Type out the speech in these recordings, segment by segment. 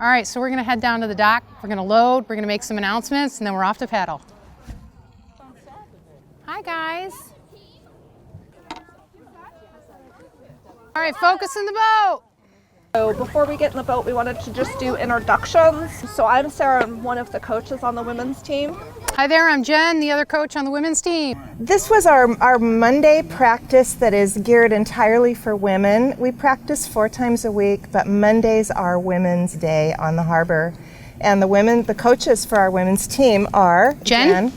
All right, so we're gonna head down to the dock. We're gonna load, we're gonna make some announcements, and then we're off to paddle. Hi, guys. All right, focus in the boat. So before we get in the boat, we wanted to just do introductions. So I'm Sarah, I'm one of the coaches on the women's team. Hi there, I'm Jen, the other coach on the women's team. This was our Monday practice that is geared entirely for women. We practice 4 times a week, but Mondays are Women's Day on the harbor. And the coaches for our women's team are Jen,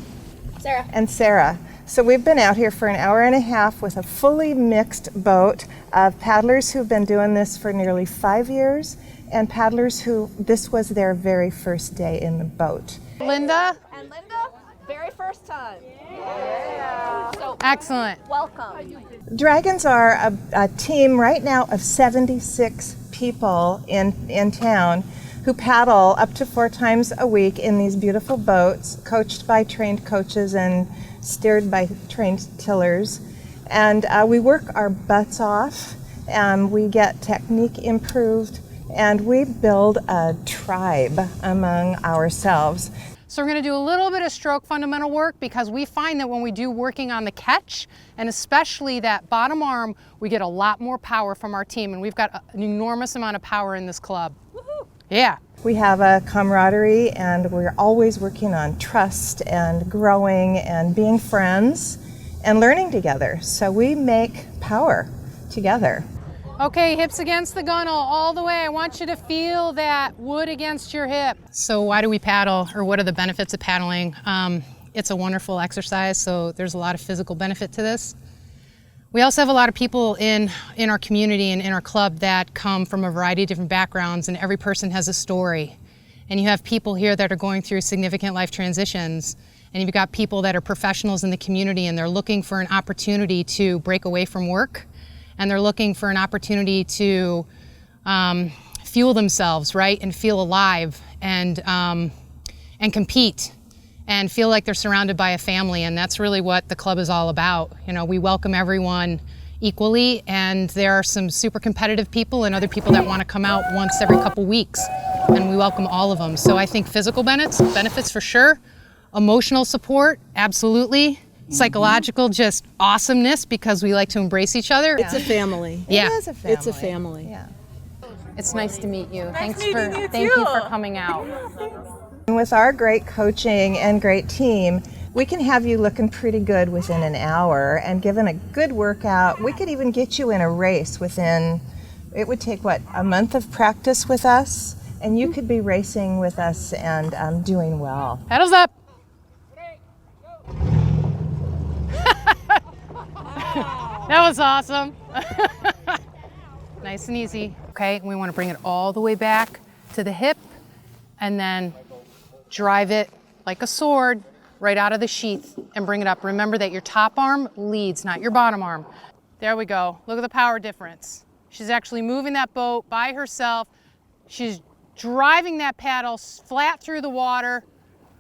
Sarah, and Sarah. So we've been out here for an hour and a half with a fully mixed boat of paddlers who've been doing this for nearly 5 years and paddlers who this was their very first day in the boat. Linda. And Linda, very first time. Yeah. So Excellent. welcome. Dragons are a team right now of 76 people in town who paddle up to 4 times a week in these beautiful boats, coached by trained coaches and steered by trained tillers. And we work our butts off, and we get technique improved, and we build a tribe among ourselves. So we're going to do a little bit of stroke fundamental work because we find that when we do working on the catch, and especially that bottom arm, we get a lot more power from our team, and we've got an enormous amount of power in this club. Woohoo! Yeah. We have a camaraderie, and we're always working on trust and growing and being friends and learning together. So we make power together. Okay, hips against the gunnel all the way. I want you to feel that wood against your hip. So why do we paddle, or what are the benefits of paddling? It's a wonderful exercise, so there's a lot of physical benefit to this. We also have a lot of people in our community and in our club that come from a variety of different backgrounds, and every person has a story. And you have people here that are going through significant life transitions, and you've got people that are professionals in the community, and they're looking for an opportunity to break away from work, and they're looking for an opportunity to fuel themselves, right, and feel alive, and compete, and feel like they're surrounded by a family. And that's really what the club is all about. You know, we welcome everyone equally, and there are some super competitive people and other people that want to come out once every couple weeks, and we welcome all of them. So I think physical benefits for sure, emotional support, absolutely, psychological just awesomeness because we like to embrace each other. It's a family. Yeah. It is a family. It's a family. Yeah. It's nice to meet you. Thank you for coming out. And with our great coaching and great team, we can have you looking pretty good within an hour, and given a good workout, we could even get you in a race within, it would take what, a month of practice with us, and you could be racing with us and doing well. Paddles up. That was awesome. Nice and easy. Okay, we want to bring it all the way back to the hip and then drive it like a sword right out of the sheath and bring it up. Remember that your top arm leads, not your bottom arm. There we go. Look at the power difference. She's actually moving that boat by herself. She's driving that paddle flat through the water,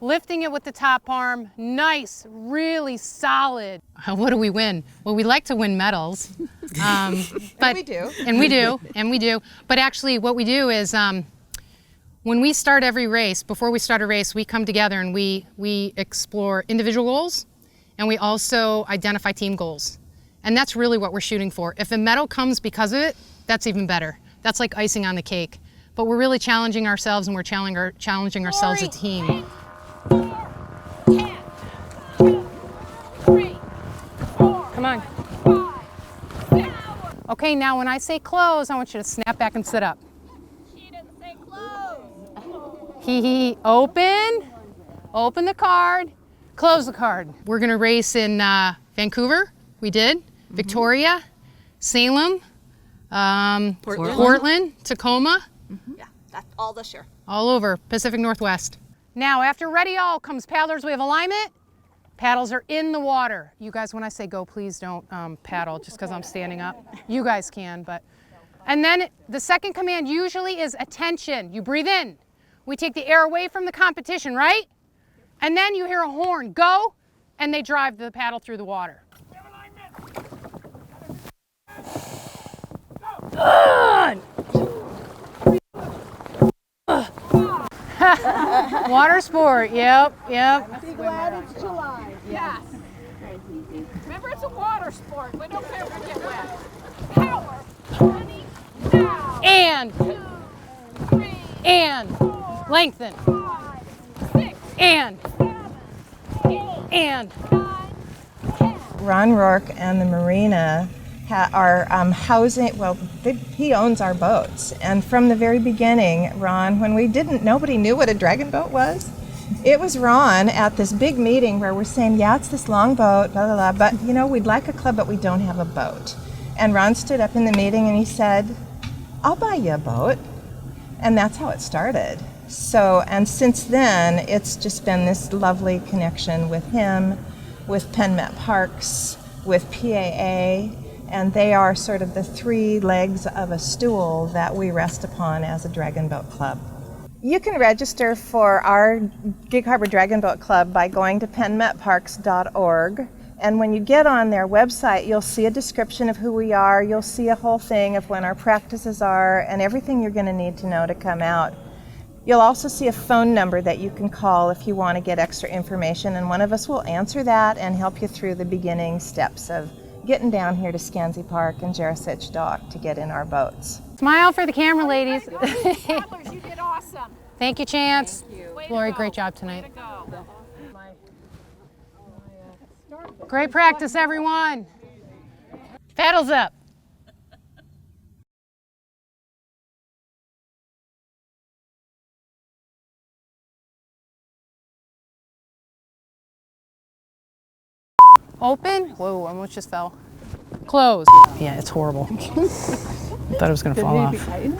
lifting it with the top arm. Nice, really solid. What do we win? Well, we like to win medals. But, And we do. And we do. But actually what we do is when we start every race, before we start a race, we come together and we explore individual goals, and we also identify team goals. And that's really what we're shooting for. If a medal comes because of it, that's even better. That's like icing on the cake. But we're really challenging ourselves, and we're challenging ourselves as a team. 10, 2, 3, 4, Come on. 5, 6. Okay, now when I say close, I want you to snap back and sit up. She didn't say close. Open the card, close the card. We're gonna race in Vancouver, we did, Victoria, Salem, Portland, Tacoma, Yeah, that's all this year. all over Pacific Northwest. Now, after ready all comes paddlers. We have alignment. Paddles are in the water. You guys, when I say go, please don't paddle just because I'm standing up. You guys can, but. And then the second command usually is attention. You breathe in. We take the air away from the competition, right? And then you hear a horn, go, and they drive the paddle through the water. Good. Water sport, yep. Be glad it's July. Yes. Remember, it's a water sport. We don't care if we get wet. Power. 20 now. And, 2, 3, and, 4, lengthen, 5, 6, and, 7, 8, and. 9, 10. Ron Rourke and the marina are housing, well, he owns our boats. And from the very beginning, Ron, when nobody knew what a dragon boat was, it was Ron at this big meeting where we're saying, yeah, it's this long boat, blah, blah, blah, but we'd like a club, but we don't have a boat. And Ron stood up in the meeting and he said, I'll buy you a boat. And that's how it started. So, and since then, it's just been this lovely connection with him, with Penn Met Parks, with PAA, and they are sort of the three legs of a stool that we rest upon as a Dragon Boat Club. You can register for our Gig Harbor Dragon Boat Club by going to pennmetparks.org. And when you get on their website, you'll see a description of who we are. You'll see a whole thing of when our practices are and everything you're going to need to know to come out. You'll also see a phone number that you can call if you want to get extra information, and one of us will answer that and help you through the beginning steps of getting down here to Scansey Park and Jarosich Dock to get in our boats. Smile for the camera, ladies. Paddlers, you did awesome. Thank you, Chance. Way to Lori, go. great job tonight. Way to go. Great practice, everyone. Paddles up. Open. Whoa, almost just fell. Close. Yeah, it's horrible. I thought it was going to fall off.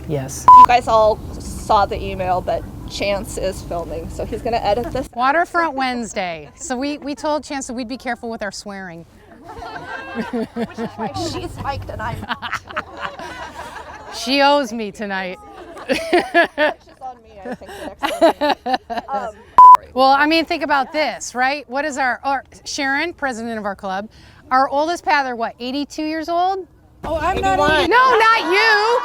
Yes. You guys all saw the email, but Chance is filming, so he's going to edit this. Waterfront Wednesday. So we told Chance that we'd be careful with our swearing. Which is why she's spiked and I'm not. She owes me tonight. She's on me, I think, the next time. Well, I mean, think about this, right? What is Sharon, president of our club, our oldest paddler, what, 82 years old? Oh, I'm not 81. No, not you!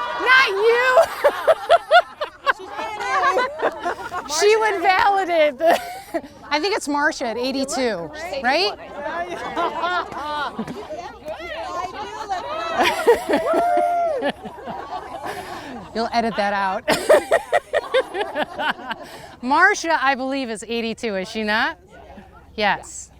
She would validate the, I think it's Marcia at 82, right? You'll edit that out. Marcia, I believe, is 82, is she not? Yes.